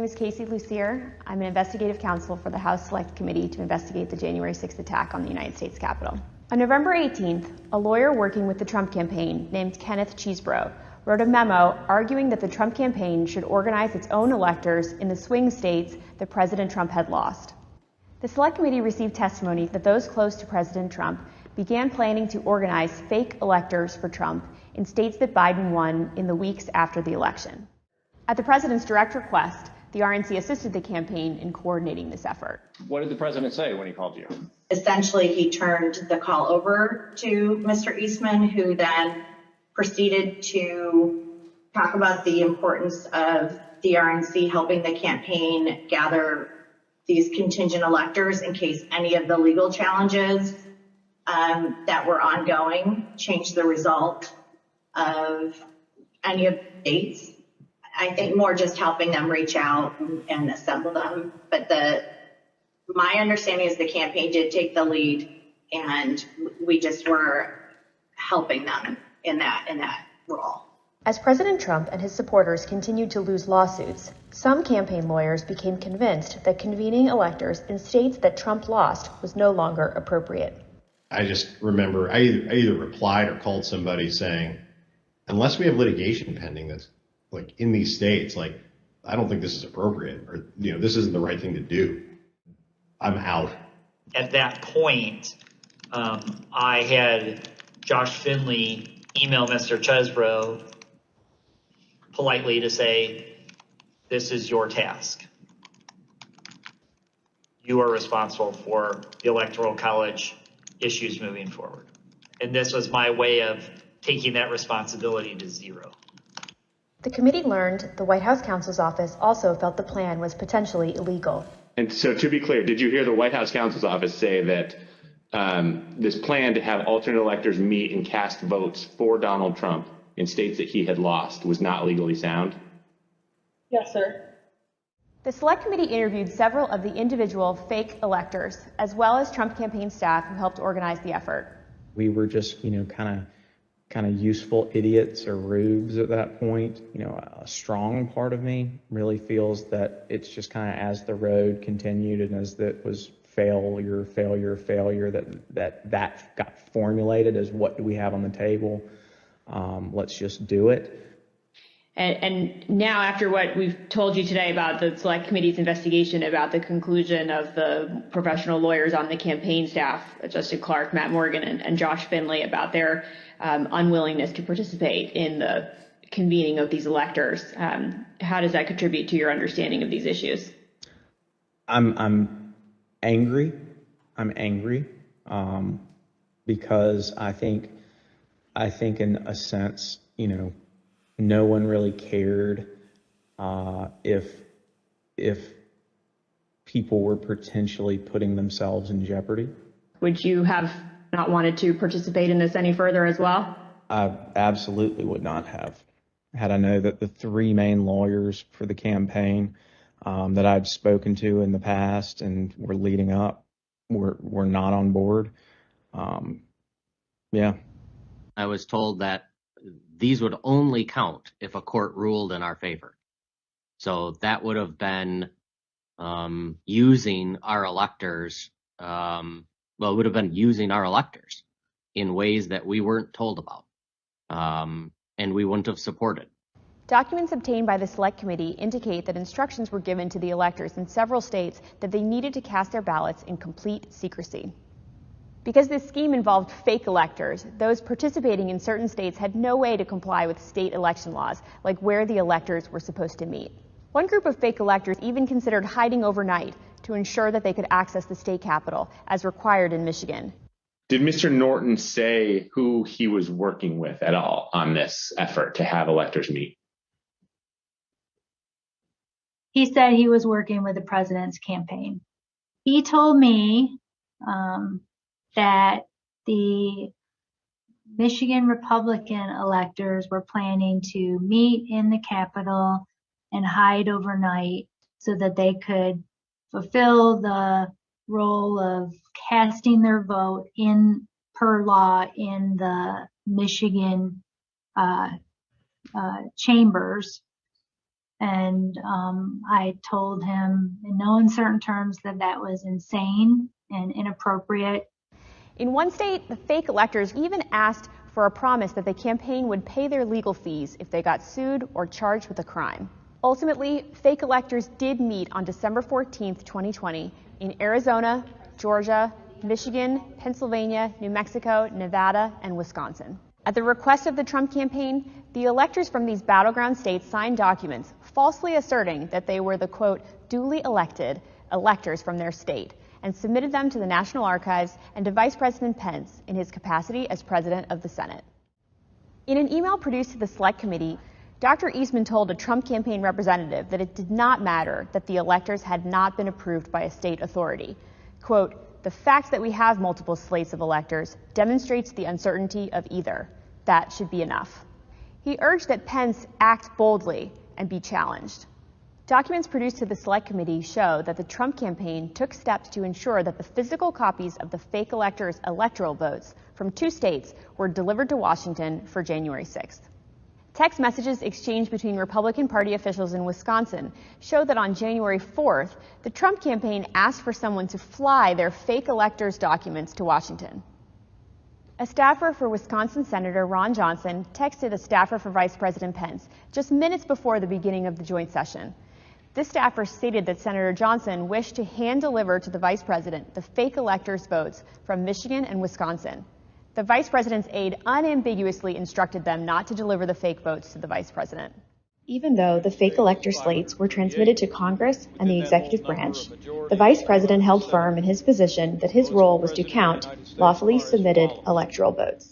name is Casey Lucier. I'm an investigative counsel for the House Select Committee to investigate the January 6th attack on the United States Capitol. On November 18th, a lawyer working with the Trump campaign named Kenneth Cheesebro wrote a memo arguing that the Trump campaign should organize its own electors in the swing states that President Trump had lost. The Select Committee received testimony that those close to President Trump began planning to organize fake electors for Trump in states that Biden won in the weeks after the election. At the president's direct request, the RNC assisted the campaign in coordinating this effort. What did the president say when he called you? Essentially, he turned the call over to Mr. Eastman, who then proceeded to talk about the importance of the RNC helping the campaign gather these contingent electors in case any of the legal challenges that were ongoing changed the result of any of the states. I think more just helping them reach out and assemble them. But my understanding is the campaign did take the lead, and we just were helping them in that role. As President Trump and his supporters continued to lose lawsuits, some campaign lawyers became convinced that convening electors in states that Trump lost was no longer appropriate. I just remember I either replied or called somebody saying, unless we have litigation pending that's like in these states, like, I don't think this is appropriate, or, this isn't the right thing to do. I'm out. At that point, I had Josh Finley email Mr. Chesbro politely to say, this is your task. You are responsible for the Electoral College issues moving forward. And this was my way of taking that responsibility to zero. The committee learned the White House counsel's office also felt the plan was potentially illegal. And so, to be clear, did you hear the White House counsel's office say that this plan to have alternate electors meet and cast votes for Donald Trump in states that he had lost was not legally sound? Yes, sir. The Select Committee interviewed several of the individual fake electors, as well as Trump campaign staff who helped organize the effort. We were just, kind of useful idiots or rubes at that point. A strong part of me really feels that it's just kind of as the road continued and as that was failure, that got formulated as what do we have on the table? Let's just do it. And now, after what we've told you today about the Select Committee's investigation about the conclusion of the professional lawyers on the campaign staff, Justin Clark, Matt Morgan, and Josh Finley, about their unwillingness to participate in the convening of these electors, how does that contribute to your understanding of these issues? I'm angry. Because I think in a sense, no one really cared if people were potentially putting themselves in jeopardy. Would you have not wanted to participate in this any further as well? I absolutely would not have. Had I known that the three main lawyers for the campaign that I'd spoken to in the past and were leading up were not on board. Yeah. I was told that these would only count if a court ruled in our favor. So that would have been using our electors, it would have been using our electors in ways that we weren't told about, and we wouldn't have supported. Documents obtained by the Select Committee indicate that instructions were given to the electors in several states that they needed to cast their ballots in complete secrecy. Because this scheme involved fake electors, those participating in certain states had no way to comply with state election laws, like where the electors were supposed to meet. One group of fake electors even considered hiding overnight to ensure that they could access the state capitol, as required in Michigan. Did Mr. Norton say who he was working with at all on this effort to have electors meet? He said he was working with the president's campaign. He told me that the Michigan Republican electors were planning to meet in the Capitol and hide overnight so that they could fulfill the role of casting their vote in per law in the Michigan chambers. And I told him in no uncertain terms that that was insane and inappropriate. In one state, the fake electors even asked for a promise that the campaign would pay their legal fees if they got sued or charged with a crime. Ultimately, fake electors did meet on December 14th, 2020 in Arizona, Georgia, Michigan, Pennsylvania, New Mexico, Nevada, and Wisconsin. At the request of the Trump campaign, the electors from these battleground states signed documents falsely asserting that they were the, quote, duly elected electors from their state, and submitted them to the National Archives and to Vice President Pence in his capacity as President of the Senate. In an email produced to the Select Committee, Dr. Eastman told a Trump campaign representative that it did not matter that the electors had not been approved by a state authority. Quote, the fact that we have multiple slates of electors demonstrates the uncertainty of either. That should be enough. He urged that Pence act boldly and be challenged. Documents produced to the Select Committee show that the Trump campaign took steps to ensure that the physical copies of the fake electors' electoral votes from 2 states were delivered to Washington for January 6th. Text messages exchanged between Republican Party officials in Wisconsin show that on January 4th, the Trump campaign asked for someone to fly their fake electors' documents to Washington. A staffer for Wisconsin Senator Ron Johnson texted a staffer for Vice President Pence just minutes before the beginning of the joint session. This staffer stated that Senator Johnson wished to hand-deliver to the Vice President the fake electors' votes from Michigan and Wisconsin. The Vice President's aide unambiguously instructed them not to deliver the fake votes to the Vice President. Even though the fake elector slates were transmitted to Congress and the executive branch, the Vice President held firm in his position that his role was to count lawfully submitted electoral votes.